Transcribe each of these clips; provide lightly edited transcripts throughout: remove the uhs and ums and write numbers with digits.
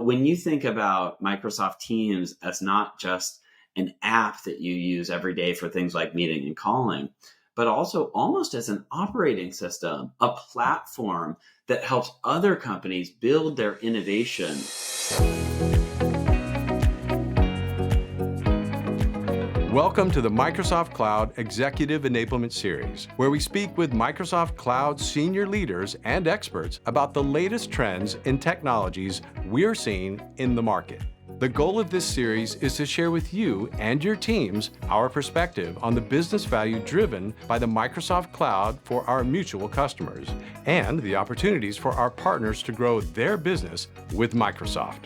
When you think about Microsoft Teams as not just an app that you use every day for things like meeting and calling, but also almost as an operating system, a platform that helps other companies build their innovation. Welcome to the Microsoft Cloud Executive Enablement Series, where we speak with Microsoft Cloud senior leaders and experts about the latest trends and technologies we're seeing in the market. The goal of this series is to share with you and your teams our perspective on the business value driven by the Microsoft Cloud for our mutual customers, and the opportunities for our partners to grow their business with Microsoft.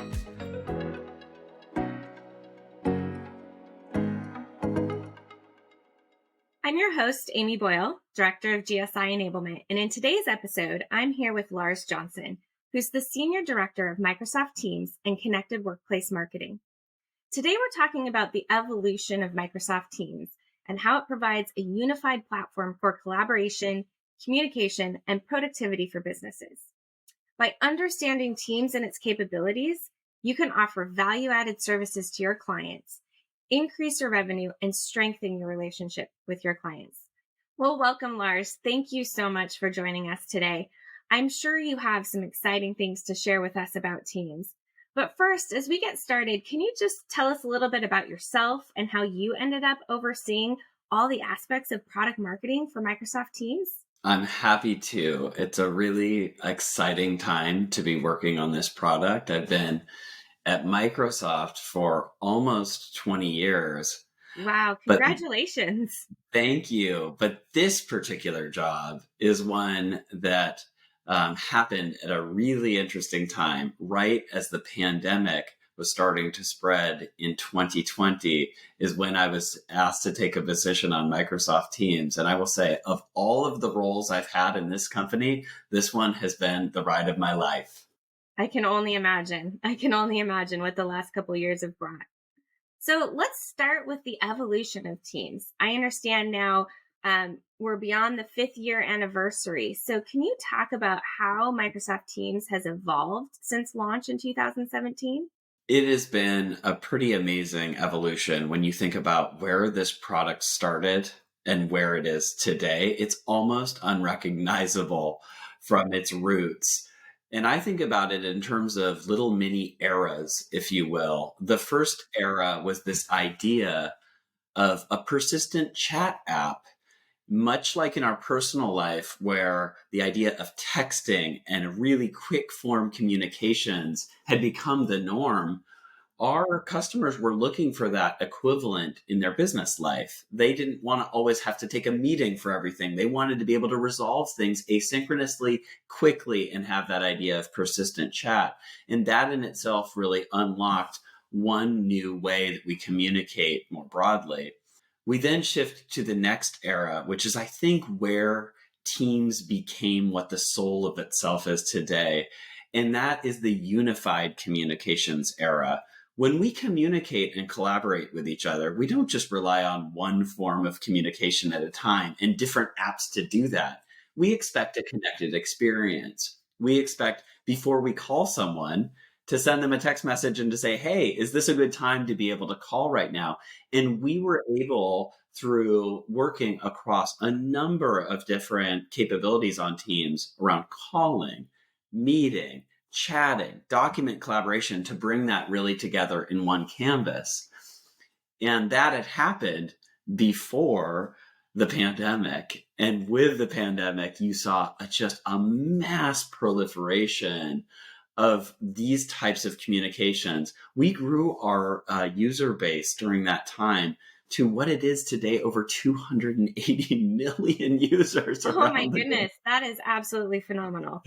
I'm your host, Amy Boyle, Director of GSI Enablement, and in today's episode, I'm here with Lars Johnson, who's the Senior Director of Microsoft Teams and Connected Workplace Marketing. Today, we're talking about the evolution of Microsoft Teams and how it provides a unified platform for collaboration, communication, and productivity for businesses. By understanding Teams and its capabilities, you can offer value-added services to your clients, increase your revenue, and strengthen your relationship with your clients. Well, welcome, Lars. Thank you so much for joining us today. I'm sure you have some exciting things to share with us about Teams. But first, as we get started, can you just tell us a little bit about yourself and how you ended up overseeing all the aspects of product marketing for Microsoft Teams? I'm happy to. It's a really exciting time to be working on this product. I've been at Microsoft for almost 20 years. Wow, congratulations. Thank you. But this particular job is one that happened at a really interesting time, right as the pandemic was starting to spread in 2020 is when I was asked to take a position on Microsoft Teams. And I will say, of all of the roles I've had in this company, this one has been the ride of my life. I can only imagine what the last couple of years have brought. So let's start with the evolution of Teams. I understand now we're beyond the 5th year anniversary. So can you talk about how Microsoft Teams has evolved since launch in 2017? It has been a pretty amazing evolution when you think about where this product started and where it is today. It's almost unrecognizable from its roots. And I think about it in terms of little mini eras, if you will. The first era was this idea of a persistent chat app, much like in our personal life, where the idea of texting and really quick form communications had become the norm. Our customers were looking for that equivalent in their business life. They didn't want to always have to take a meeting for everything. They wanted to be able to resolve things asynchronously, quickly, and have that idea of persistent chat. And that in itself really unlocked one new way that we communicate more broadly. We then shift to the next era, which is, I think, where Teams became what the soul of itself is today. And that is the unified communications era. When we communicate and collaborate with each other, we don't just rely on one form of communication at a time and different apps to do that. We expect a connected experience. We expect, before we call someone, to send them a text message and to say, hey, is this a good time to be able to call right now? And we were able, through working across a number of different capabilities on Teams around calling, meeting, chatting, document collaboration, to bring that really together in one canvas. And that had happened before the pandemic. And with the pandemic, you saw just a mass proliferation of these types of communications. We grew our user base during that time to what it is today, over 280 million users. Oh my goodness, that is absolutely phenomenal.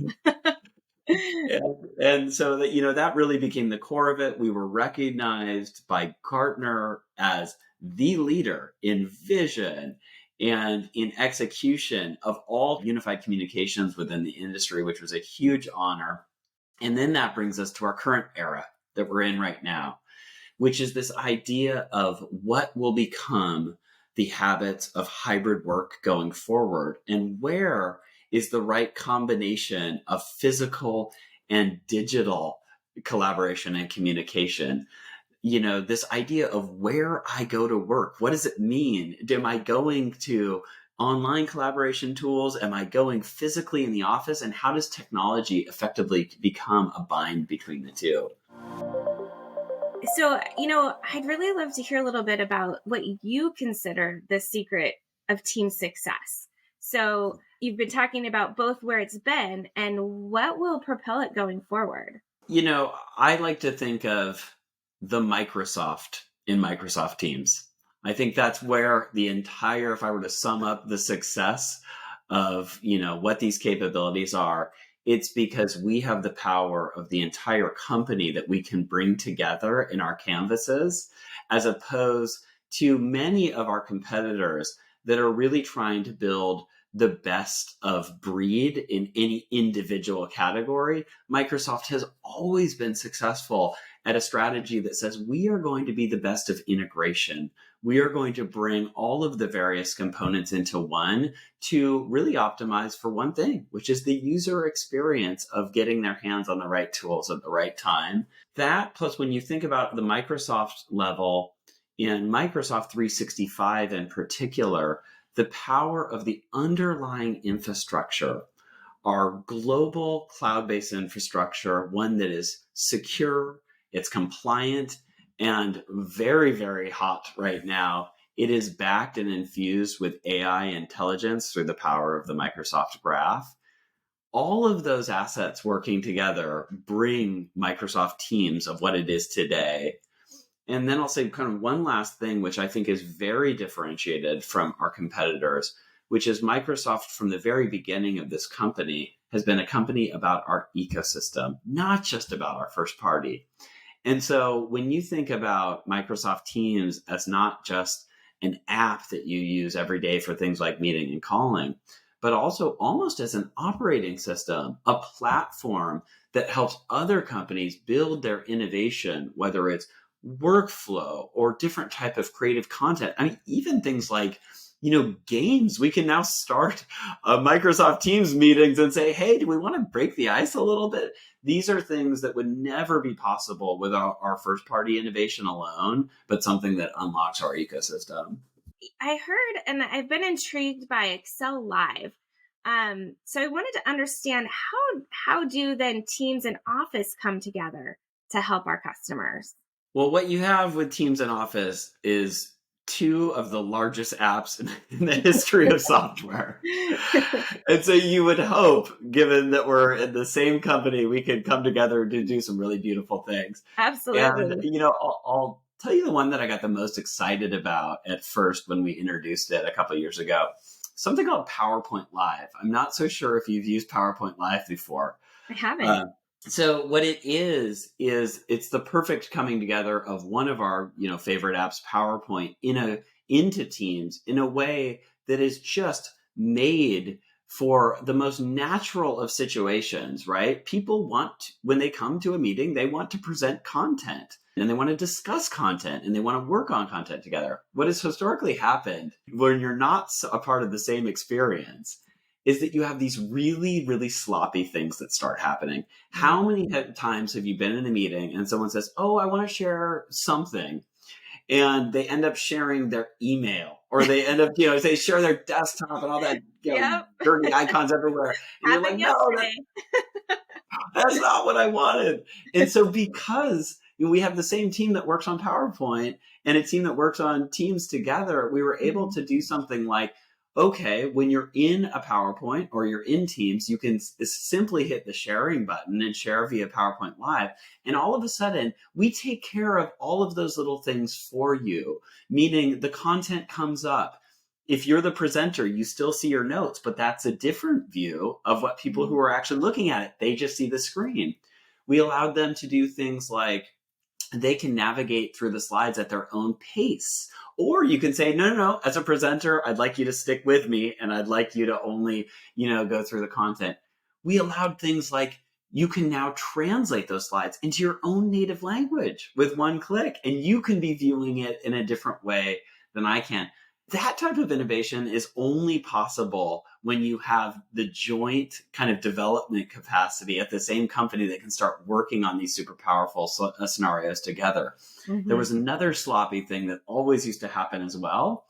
And so that, that really became the core of it. We were recognized by Gartner as the leader in vision and in execution of all unified communications within the industry, which was a huge honor. And then that brings us to our current era that we're in right now, which is this idea of what will become the habits of hybrid work going forward, and where is the right combination of physical and digital collaboration and communication. This idea of where I go to work. What does it mean? Am I going to online collaboration tools? Am I going physically in the office? And how does technology effectively become a bind between the two? So, I'd really love to hear a little bit about what you consider the secret of team success. So, you've been talking about both where it's been and what will propel it going forward. I like to think of the Microsoft in Microsoft Teams. I think that's where if I were to sum up the success of, what these capabilities are, it's because we have the power of the entire company that we can bring together in our canvases, as opposed to many of our competitors that are really trying to build the best of breed in any individual category. Microsoft has always been successful at a strategy that says we are going to be the best of integration. We are going to bring all of the various components into one to really optimize for one thing, which is the user experience of getting their hands on the right tools at the right time. That, plus when you think about the Microsoft level, in Microsoft 365 in particular, the power of the underlying infrastructure, our global cloud-based infrastructure, one that is secure, it's compliant, and very, very hot right now. It is backed and infused with AI intelligence through the power of the Microsoft Graph. All of those assets working together bring Microsoft Teams of what it is today. And then I'll say kind of one last thing, which I think is very differentiated from our competitors, which is Microsoft from the very beginning of this company has been a company about our ecosystem, not just about our first party. And so when you think about Microsoft Teams as not just an app that you use every day for things like meeting and calling, but also almost as an operating system, a platform that helps other companies build their innovation, whether it's workflow or different type of creative content. I mean, even things like, games. We can now start Microsoft Teams meetings and say, hey, do we want to break the ice a little bit? These are things that would never be possible with our first party innovation alone, but something that unlocks our ecosystem. I heard and I've been intrigued by Excel Live. So I wanted to understand how do then Teams and Office come together to help our customers? Well, what you have with Teams and Office is two of the largest apps in the history of software. And so you would hope, given that we're in the same company, we could come together to do some really beautiful things. Absolutely. And, I'll tell you the one that I got the most excited about at first when we introduced it a couple of years ago, something called PowerPoint Live. I'm not so sure if you've used PowerPoint Live before. I haven't. So what it is it's the perfect coming together of one of our, favorite apps, PowerPoint, into Teams in a way that is just made for the most natural of situations, right? People when they come to a meeting, they want to present content and they want to discuss content and they want to work on content together. What has historically happened when you're not a part of the same experience is that you have these really, really sloppy things that start happening. How many times have you been in a meeting and someone says, oh, I want to share something, and they end up sharing their email, or they end up, they share their desktop and all that, Yep. dirty icons everywhere. And you're like, no, that's not what I wanted. And so because we have the same team that works on PowerPoint and a team that works on Teams together, we were able to do something like, okay, when you're in a PowerPoint or you're in Teams, you can simply hit the sharing button and share via PowerPoint Live. And all of a sudden, we take care of all of those little things for you, meaning the content comes up. If you're the presenter, you still see your notes, but that's a different view of what people who are actually looking at it. They just see the screen. We allowed them to do things like they can navigate through the slides at their own pace. Or you can say, no, as a presenter, I'd like you to stick with me and I'd like you to only, go through the content. We allowed things like you can now translate those slides into your own native language with one click, and you can be viewing it in a different way than I can. that type of innovation is only possible when you have the joint kind of development capacity at the same company that can start working on these super powerful scenarios together. There Hmm. was another sloppy thing that always used to happen as well,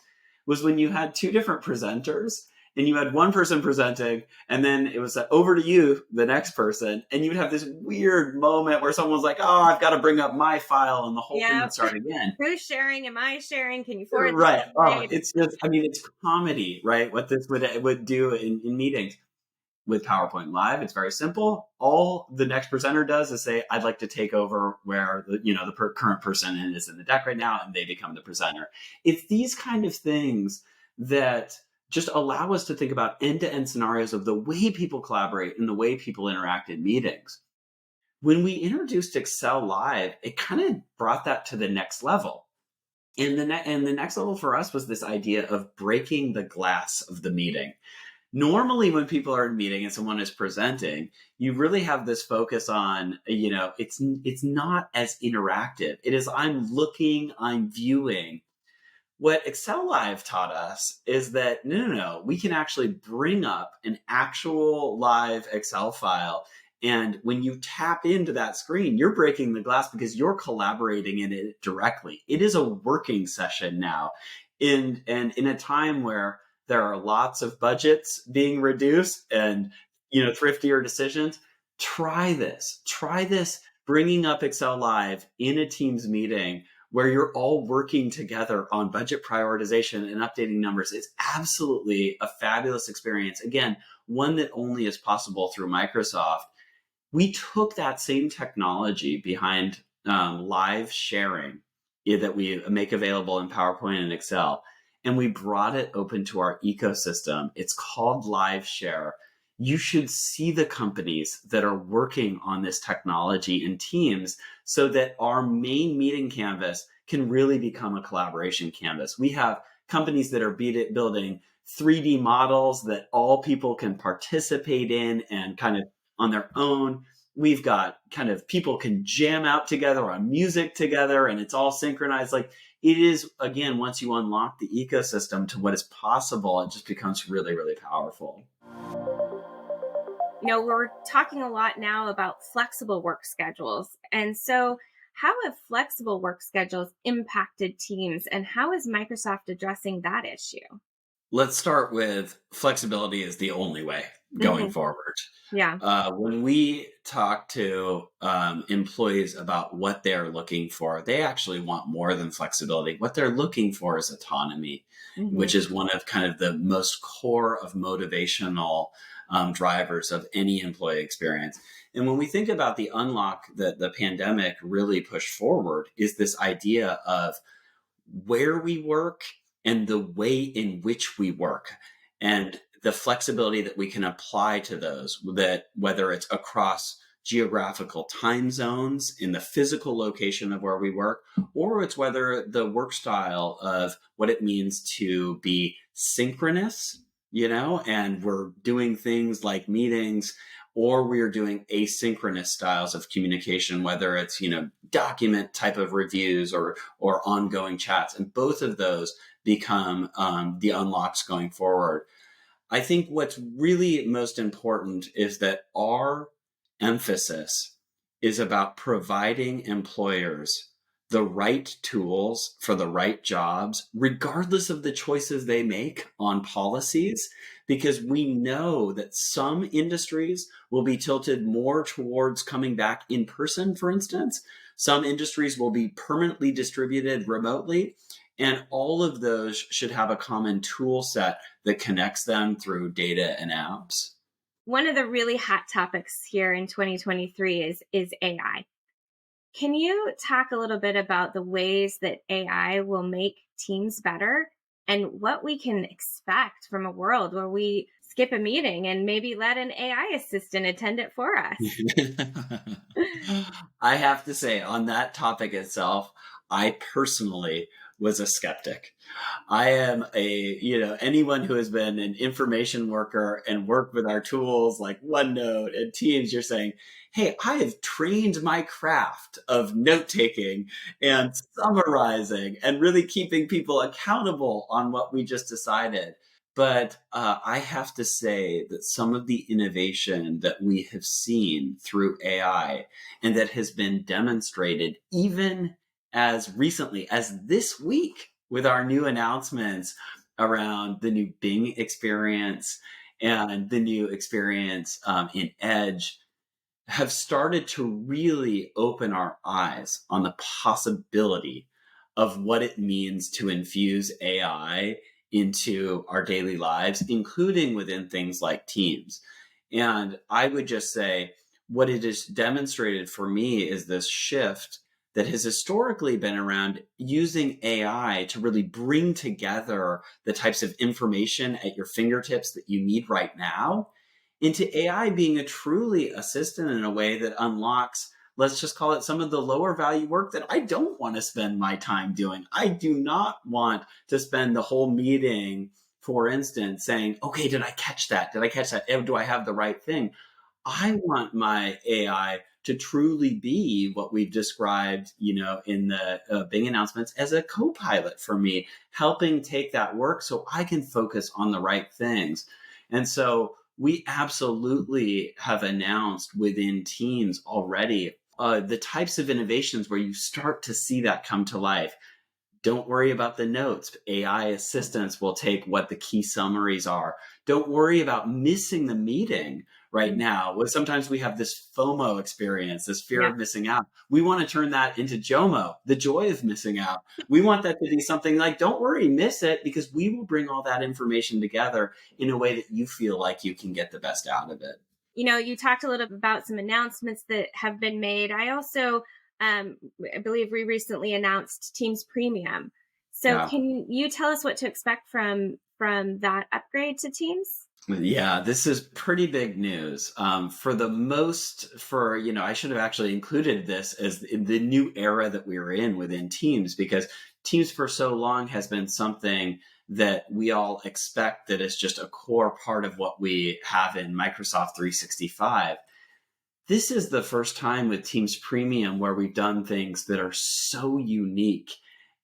was when you had two different presenters and you had one person presenting and then it was over to you, the next person, and you would have this weird moment where someone's like, oh, I've got to bring up my file, and the whole thing Yeah. would start again. Who's sharing? Am I sharing? Can you forward this Right. Oh, update? it's just, I mean, it's comedy, right? What this would do in meetings. With PowerPoint Live, it's very simple. All the next presenter does is say, I'd like to take over where the current person is in the deck right now, and they become the presenter. It's these kind of things that just allow us to think about end-to-end scenarios of the way people collaborate and the way people interact in meetings. When we introduced Excel Live, it kind of brought that to the next level. And the next level for us was this idea of breaking the glass of the meeting. Normally, when people are in a meeting and someone is presenting, you really have this focus on, it's not as interactive. It is, I'm looking, I'm viewing. What Excel Live taught us is that no, we can actually bring up an actual live Excel file. And when you tap into that screen, you're breaking the glass because you're collaborating in it directly. It is a working session now. And in a time where there are lots of budgets being reduced and thriftier decisions, try this. Try this bringing up Excel Live in a Teams meeting where you're all working together on budget prioritization and updating numbers. It's absolutely a fabulous experience. Again, one that only is possible through Microsoft. We took that same technology behind live sharing that we make available in PowerPoint and Excel, and we brought it open to our ecosystem. It's called Live Share. You should see the companies that are working on this technology in Teams so that our main meeting canvas can really become a collaboration canvas. We have companies that are building 3D models that all people can participate in and kind of on their own. We've got kind of people can jam out together on music together and it's all synchronized. Like it is, again, once you unlock the ecosystem to what is possible, it just becomes really, really powerful. We're talking a lot now about flexible work schedules. And so, how have flexible work schedules impacted teams, and how is Microsoft addressing that issue? Let's start with flexibility is the only way going Hmm. forward. Yeah. When we talk to employees about what they're looking for, they actually want more than flexibility. What they're looking for is autonomy, Hmm. which is one of kind of the most core of motivational drivers of any employee experience. And when we think about the unlock that the pandemic really pushed forward is this idea of where we work and the way in which we work and the flexibility that we can apply to those, that whether it's across geographical time zones in the physical location of where we work, or it's whether the work style of what it means to be synchronous, and we're doing things like meetings, or we are doing asynchronous styles of communication, whether it's, document type of reviews or ongoing chats. And both of those become the unlocks going forward. I think what's really most important is that our emphasis is about providing employers the right tools for the right jobs, regardless of the choices they make on policies, because we know that some industries will be tilted more towards coming back in person, for instance. Some industries will be permanently distributed remotely. And all of those should have a common tool set that connects them through data and apps. One of the really hot topics here in 2023 is AI. Can you talk a little bit about the ways that AI will make teams better and what we can expect from a world where we skip a meeting and maybe let an AI assistant attend it for us? I have to say, on that topic itself, I personally was a skeptic. I am anyone who has been an information worker and worked with our tools like OneNote and Teams, you're saying, hey, I have trained my craft of note taking and summarizing and really keeping people accountable on what we just decided. But I have to say that some of the innovation that we have seen through AI and that has been demonstrated even as recently as this week with our new announcements around the new Bing experience and the new experience in Edge have started to really open our eyes on the possibility of what it means to infuse AI into our daily lives, including within things like Teams. And I would just say what it has demonstrated for me is this shift that has historically been around using AI to really bring together the types of information at your fingertips that you need right now into AI being a truly assistant in a way that unlocks, let's just call it, some of the lower value work that I don't want to spend my time doing. I do not want to spend the whole meeting, for instance, saying, okay, did I catch that? Did I catch that? Do I have the right thing? I want my AI to truly be what we've described, in the Bing announcements as a co-pilot for me, helping take that work so I can focus on the right things. And so we absolutely have announced within Teams already the types of innovations where you start to see that come to life. Don't worry about the notes. AI assistants will take what the key summaries are. Don't worry about missing the meeting right now. Well, sometimes we have this FOMO experience, this fear Yeah. of missing out. We want to turn that into JOMO, the joy of missing out. We want that to be something like, don't worry, miss it, because we will bring all that information together in a way that you feel like you can get the best out of it. You talked a little about some announcements that have been made. I also, I believe we recently announced Teams Premium. So Yeah. can you tell us what to expect from that upgrade to Teams? Yeah, this is pretty big news. I should have actually included this as the new era that we are in within Teams, because Teams for so long has been something that we all expect that is just a core part of what we have in Microsoft 365. This is the first time with Teams Premium where we've done things that are so unique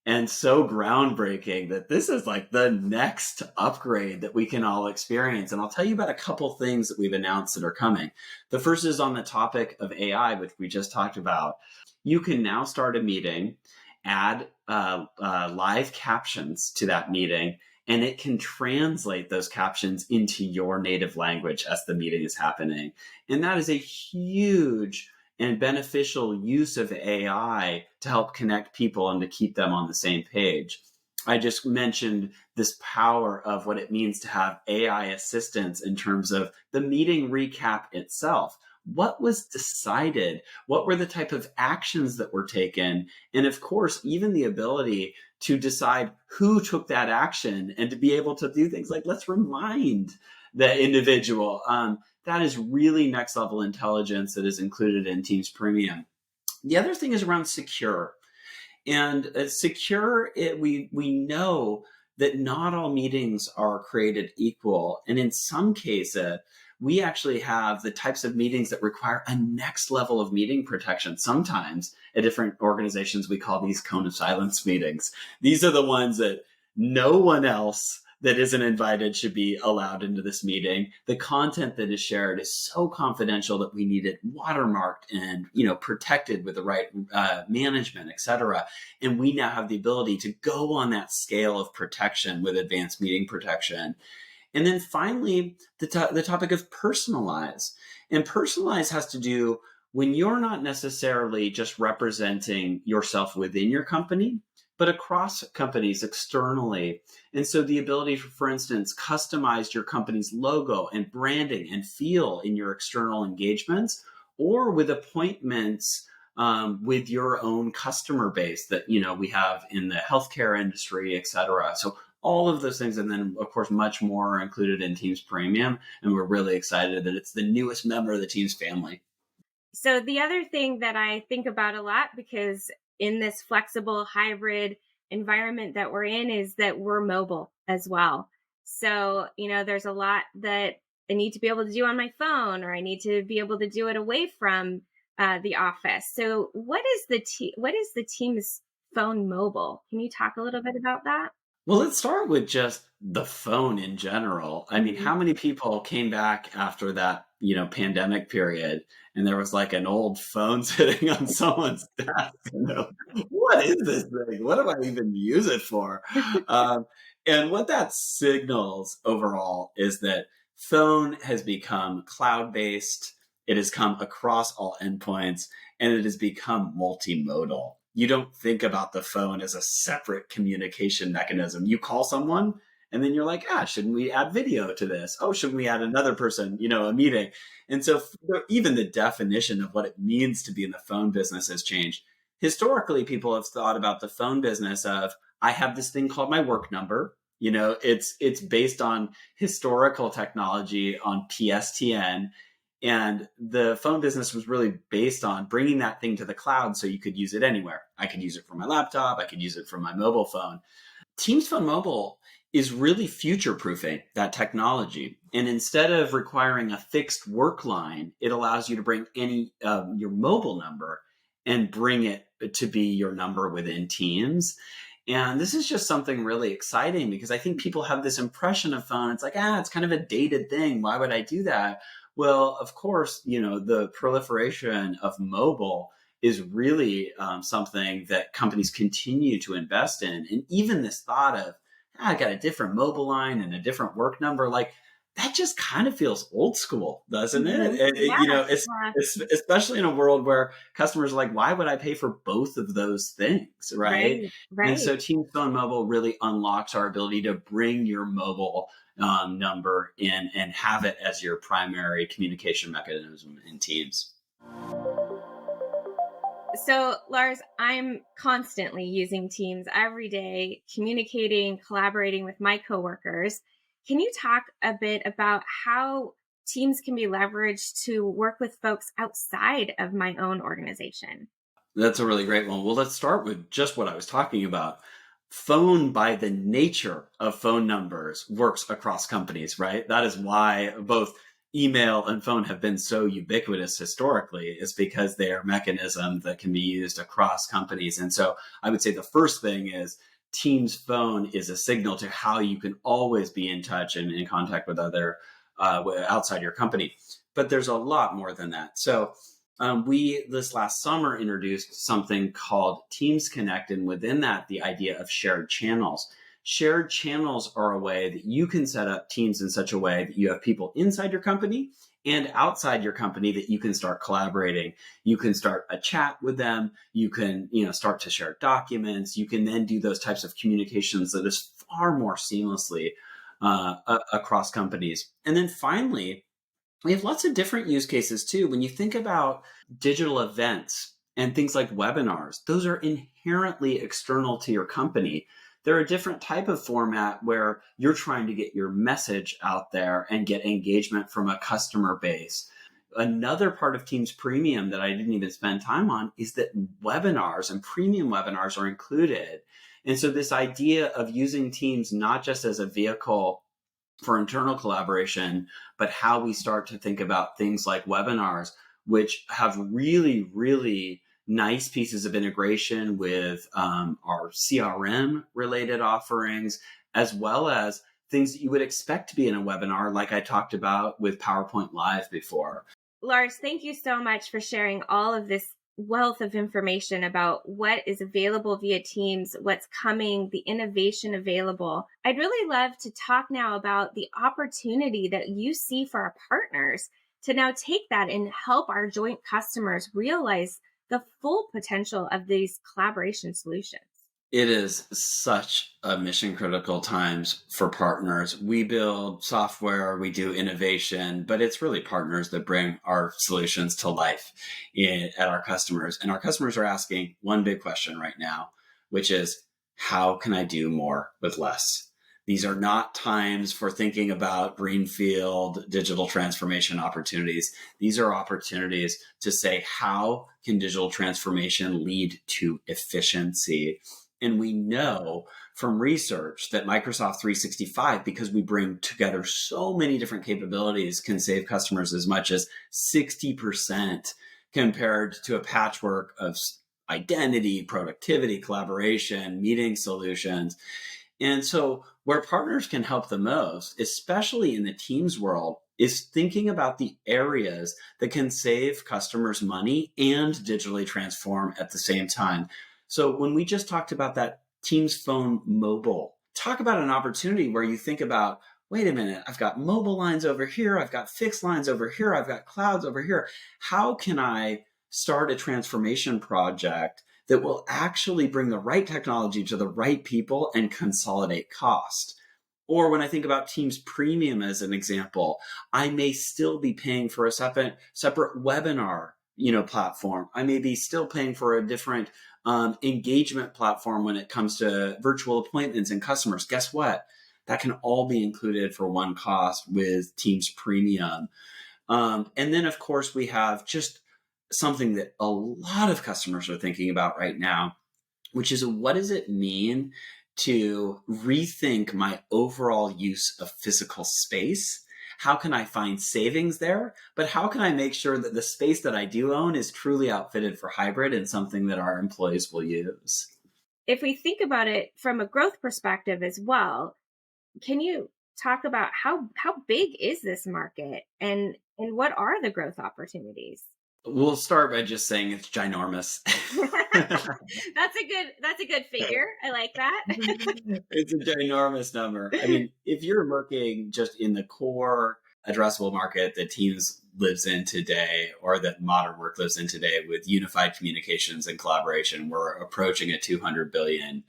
and so groundbreaking that this is like the next upgrade that we can all experience. And I'll tell you about a couple things that we've announced that are coming. The first is on the topic of AI, which we just talked about. You can now start a meeting, add live captions to that meeting, and it can translate those captions into your native language as the meeting is happening. And that is a huge and beneficial use of AI to help connect people and to keep them on the same page. I just mentioned this power of what it means to have AI assistance in terms of the meeting recap itself. What was decided? What were the type of actions that were taken? And of course, even the ability to decide who took that action and to be able to do things like, let's remind the individual. That is really next level intelligence that is included in Teams Premium. The other thing is around secure. And we know that not all meetings are created equal. And in some cases, we actually have the types of meetings that require a next level of meeting protection. Sometimes at different organizations, we call these cone of silence meetings. These are the ones that no one else that isn't invited should be allowed into this meeting. The content that is shared is so confidential that we need it watermarked and protected with the right management, et cetera. And we now have the ability to go on that scale of protection with advanced meeting protection. And then finally, the topic of personalize. And personalize has to do when you're not necessarily just representing yourself within your company, but across companies externally. And so the ability to, for instance, customize your company's logo and branding and feel in your external engagements, or with appointments with your own customer base that we have in the healthcare industry, et cetera. So all of those things, and then of course much more, are included in Teams Premium, and we're really excited that it's the newest member of the Teams family. So the other thing that I think about a lot, because in this flexible hybrid environment that we're in, is that we're mobile as well. So, there's a lot that I need to be able to do on my phone, or I need to be able to do it away from the office. So what is the Teams phone mobile? Can you talk a little bit about that? Well, let's start with just the phone in general. I mean, Mhm. how many people came back after that, pandemic period, and there was like an old phone sitting on someone's desk? And they're like, what is this thing? What do I even use it for? Um, and what that signals overall is that phone has become cloud-based. It has come across all endpoints, and it has become multimodal. You don't think about the phone as a separate communication mechanism. You call someone and then you're like, shouldn't we add video to this? Oh, shouldn't we add another person, a meeting? And so even the definition of what it means to be in the phone business has changed. Historically, people have thought about the phone business of, I have this thing called my work number. It's based on historical technology on PSTN, and the phone business was really based on bringing that thing to the cloud so you could use it anywhere. I could use it from my laptop. I could use it from my mobile phone. Teams Phone Mobile is really future proofing that technology. And instead of requiring a fixed work line, it allows you to bring your mobile number and bring it to be your number within Teams. And this is just something really exciting because I think people have this impression of phone. It's like, it's kind of a dated thing. Why would I do that? Well, of course, the proliferation of mobile is really something that companies continue to invest in. And even this thought of, I got a different mobile line and a different work number, like that just kind of feels old school, doesn't it? Mhm. Yeah, yeah, It's especially in a world where customers are like, why would I pay for both of those things, right? right, And right. so Teams Phone Mobile really unlocks our ability to bring your mobile number in and have it as your primary communication mechanism in Teams. So, Lars, I'm constantly using Teams every day, communicating, collaborating with my coworkers. Can you talk a bit about how Teams can be leveraged to work with folks outside of my own organization? That's a really great one. Well, let's start with just what I was talking about. Phone, by the nature of phone numbers, works across companies, right? That is why both email and phone have been so ubiquitous historically, is because they are mechanisms that can be used across companies. And so I would say the first thing is Teams Phone is a signal to how you can always be in touch and in contact with other outside your company. But there's a lot more than that. So we this last summer introduced something called Teams Connect, and within that, the idea of shared channels. Shared channels are a way that you can set up Teams in such a way that you have people inside your company and outside your company that you can start collaborating. You can start a chat with them. You can, start to share documents. You can then do those types of communications that is far more seamlessly across companies. And then finally, we have lots of different use cases too. When you think about digital events and things like webinars, those are inherently external to your company. They're a different type of format where you're trying to get your message out there and get engagement from a customer base. Another part of Teams Premium that I didn't even spend time on is that webinars and premium webinars are included. And so this idea of using Teams not just as a vehicle for internal collaboration, but how we start to think about things like webinars, which have really, really nice pieces of integration with our CRM related offerings, as well as things that you would expect to be in a webinar, like I talked about with PowerPoint Live before. Lars, thank you so much for sharing all of this wealth of information about what is available via Teams, what's coming, the innovation available. I'd really love to talk now about the opportunity that you see for our partners to now take that and help our joint customers realize the full potential of these collaboration solutions. It is such a mission critical times for partners. We build software, we do innovation, but it's really partners that bring our solutions to life at our customers. And our customers are asking one big question right now, which is, how can I do more with less? These are not times for thinking about greenfield digital transformation opportunities. These are opportunities to say, how can digital transformation lead to efficiency? And we know from research that Microsoft 365, because we bring together so many different capabilities, can save customers as much as 60% compared to a patchwork of identity, productivity, collaboration, meeting solutions. And so, where partners can help the most, especially in the Teams world, is thinking about the areas that can save customers money and digitally transform at the same time. So, when we just talked about that Teams Phone mobile, talk about an opportunity where you think about, wait a minute, I've got mobile lines over here, I've got fixed lines over here, I've got clouds over here. How can I start a transformation project that will actually bring the right technology to the right people and consolidate cost? Or when I think about Teams Premium as an example, I may still be paying for a separate webinar, platform. I may be still paying for a different engagement platform when it comes to virtual appointments and customers. Guess what? That can all be included for one cost with Teams Premium. And then, of course, we have just something that a lot of customers are thinking about right now, which is, what does it mean to rethink my overall use of physical space? How can I find savings there? But how can I make sure that the space that I do own is truly outfitted for hybrid and something that our employees will use? If we think about it from a growth perspective as well, can you talk about how big is this market, and what are the growth opportunities? We'll start by just saying it's ginormous. That's a good figure. I like that. It's a ginormous number. I mean, if you're looking just in the core addressable market that Teams lives in today, or that modern work lives in today, with unified communications and collaboration, we're approaching a $200 billion,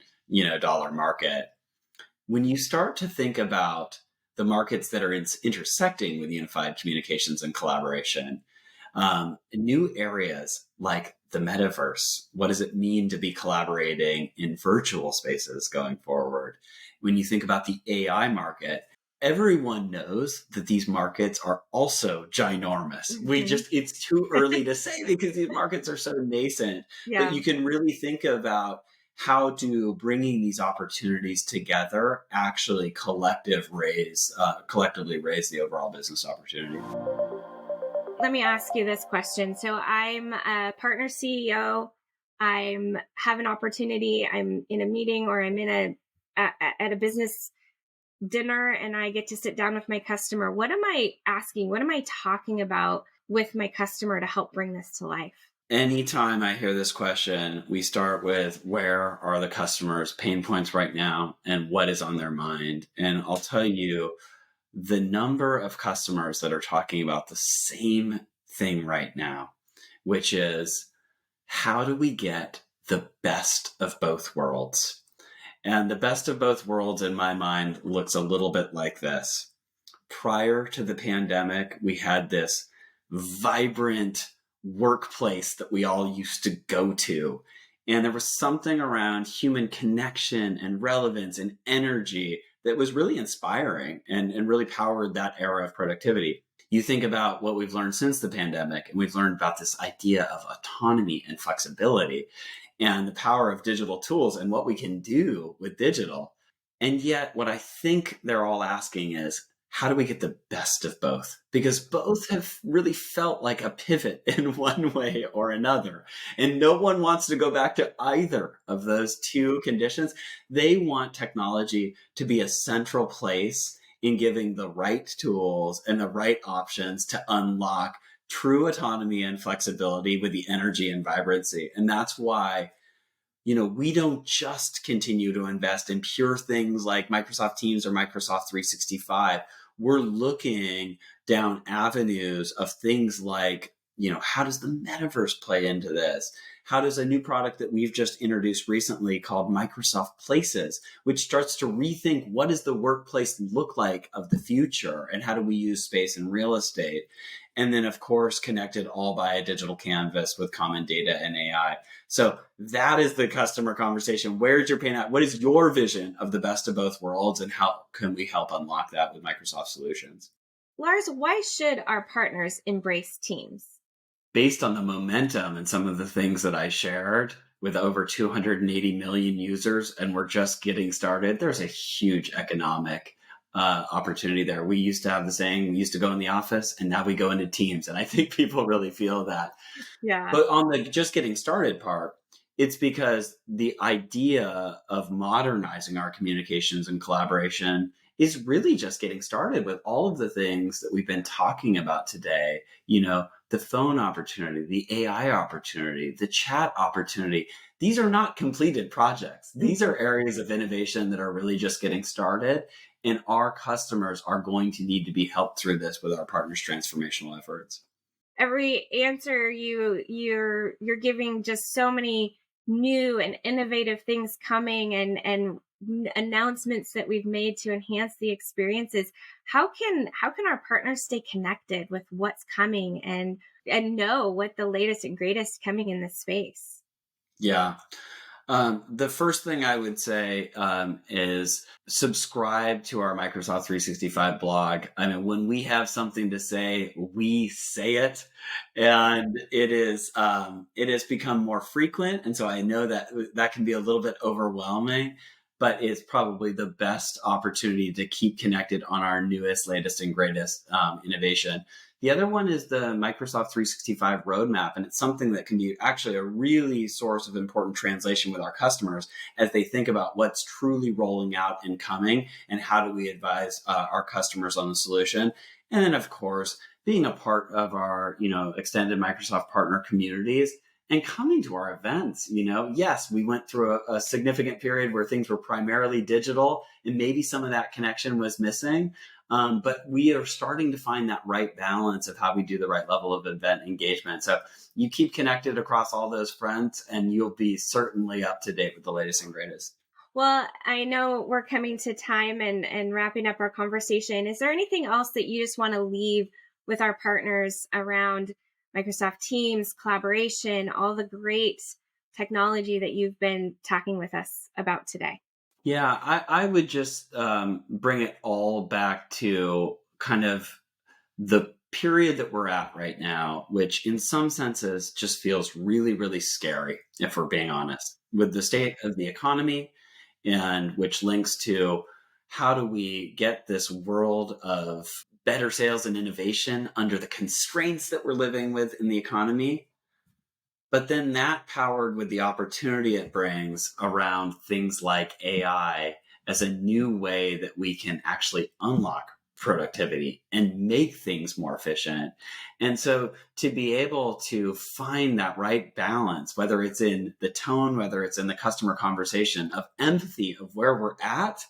dollar market. When you start to think about the markets that are intersecting with unified communications and collaboration, new areas like the metaverse. What does it mean to be collaborating in virtual spaces going forward? When you think about the AI market, everyone knows that these markets are also ginormous. It's too early to say because these markets are so nascent, Yeah. but you can really think about how do bringing these opportunities together actually collectively raise the overall business opportunity. Let me ask you this question. So I'm a partner CEO. I have an opportunity. I'm in a meeting, or I'm at a business dinner, and I get to sit down with my customer. What am I asking? What am I talking about with my customer to help bring this to life? Anytime I hear this question, we start with, where are the customers' pain points right now and what is on their mind? And I'll tell you, the number of customers that are talking about the same thing right now, which is, how do we get the best of both worlds? And the best of both worlds, in my mind, looks a little bit like this. Prior to the pandemic, we had this vibrant workplace that we all used to go to. And there was something around human connection and relevance and energy that was really inspiring and really powered that era of productivity. You think about what we've learned since the pandemic, and we've learned about this idea of autonomy and flexibility and the power of digital tools and what we can do with digital. And yet, what I think they're all asking is, how do we get the best of both? Because both have really felt like a pivot in one way or another. And no one wants to go back to either of those two conditions. They want technology to be a central place in giving the right tools and the right options to unlock true autonomy and flexibility with the energy and vibrancy. And that's why we don't just continue to invest in pure things like Microsoft Teams or Microsoft 365. We're looking down avenues of things like, how does the metaverse play into this? How does a new product that we've just introduced recently called Microsoft Places, which starts to rethink, what does the workplace look like of the future, and how do we use space and real estate? And then, of course, connected all by a digital canvas with common data and AI. So that is the customer conversation. Where's your pain at? What is your vision of the best of both worlds, and how can we help unlock that with Microsoft solutions? Lars, why should our partners embrace Teams? Based on the momentum and some of the things that I shared, with over 280 million users, and we're just getting started, there's a huge economic opportunity there. We used to have the saying, we used to go in the office, and now we go into teams. And I think people really feel that. Yeah. But on the just getting started part, it's because the idea of modernizing our communications and collaboration is really just getting started with all of the things that we've been talking about today. The phone opportunity, the AI opportunity, the chat opportunity. These are not completed projects. These are areas of innovation that are really just getting started. And our customers are going to need to be helped through this with our partners' transformational efforts. Every answer you're giving just so many new and innovative things coming and announcements that we've made to enhance the experiences. How can our partners stay connected with what's coming and know what the latest and greatest coming in this space? Yeah. The first thing I would say is subscribe to our Microsoft 365 blog. I mean, when we have something to say, we say it, and it has become more frequent. And so I know that can be a little bit overwhelming, but it's probably the best opportunity to keep connected on our newest, latest, and greatest innovation. The other one is the Microsoft 365 roadmap, and it's something that can be actually a really source of important translation with our customers as they think about what's truly rolling out and coming, and how do we advise our customers on the solution. And then, of course, being a part of our extended Microsoft partner communities and coming to our events. Yes, we went through a significant period where things were primarily digital, and maybe some of that connection was missing. But we are starting to find that right balance of how we do the right level of event engagement. So you keep connected across all those fronts, and you'll be certainly up to date with the latest and greatest. Well, I know we're coming to time and wrapping up our conversation. Is there anything else that you just want to leave with our partners around Microsoft Teams, collaboration, all the great technology that you've been talking with us about today? Yeah, I would just bring it all back to kind of the period that we're at right now, which in some senses just feels really, really scary, if we're being honest, with the state of the economy, and which links to how do we get this world of better sales and innovation under the constraints that we're living with in the economy. But then that powered with the opportunity it brings around things like AI as a new way that we can actually unlock productivity and make things more efficient. And so to be able to find that right balance, whether it's in the tone, whether it's in the customer conversation, of empathy of where we're at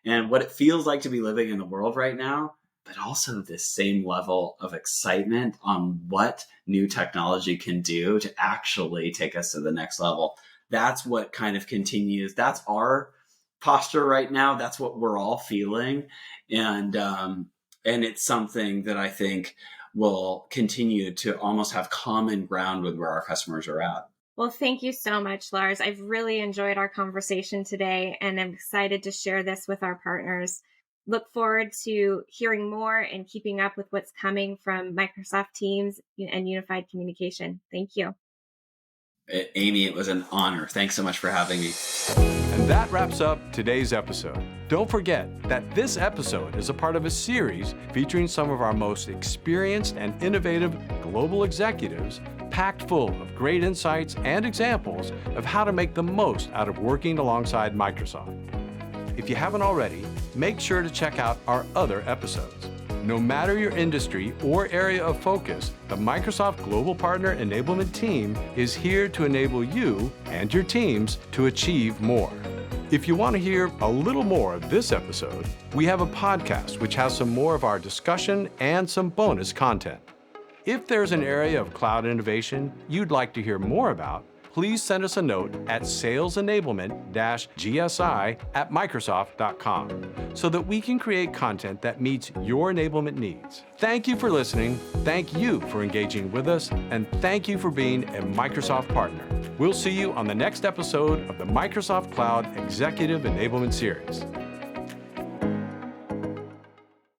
and what it feels like to be living in the world right now, but also this same level of excitement on what new technology can do to actually take us to the next level. That's what kind of continues. That's our posture right now. That's what we're all feeling. And it's something that I think will continue to almost have common ground with where our customers are at. Well, thank you so much, Lars. I've really enjoyed our conversation today, and I'm excited to share this with our partners. Look forward to hearing more and keeping up with what's coming from Microsoft Teams and unified communication. Thank you. Amy, it was an honor. Thanks so much for having me. And that wraps up today's episode. Don't forget that this episode is a part of a series featuring some of our most experienced and innovative global executives, packed full of great insights and examples of how to make the most out of working alongside Microsoft. If you haven't already, make sure to check out our other episodes. No matter your industry or area of focus, the Microsoft Global Partner Enablement Team is here to enable you and your teams to achieve more. If you want to hear a little more of this episode, we have a podcast which has some more of our discussion and some bonus content. If there's an area of cloud innovation you'd like to hear more about, please send us a note at salesenablement-gsi@microsoft.com so that we can create content that meets your enablement needs. Thank you for listening, thank you for engaging with us, and thank you for being a Microsoft partner. We'll see you on the next episode of the Microsoft Cloud Executive Enablement Series.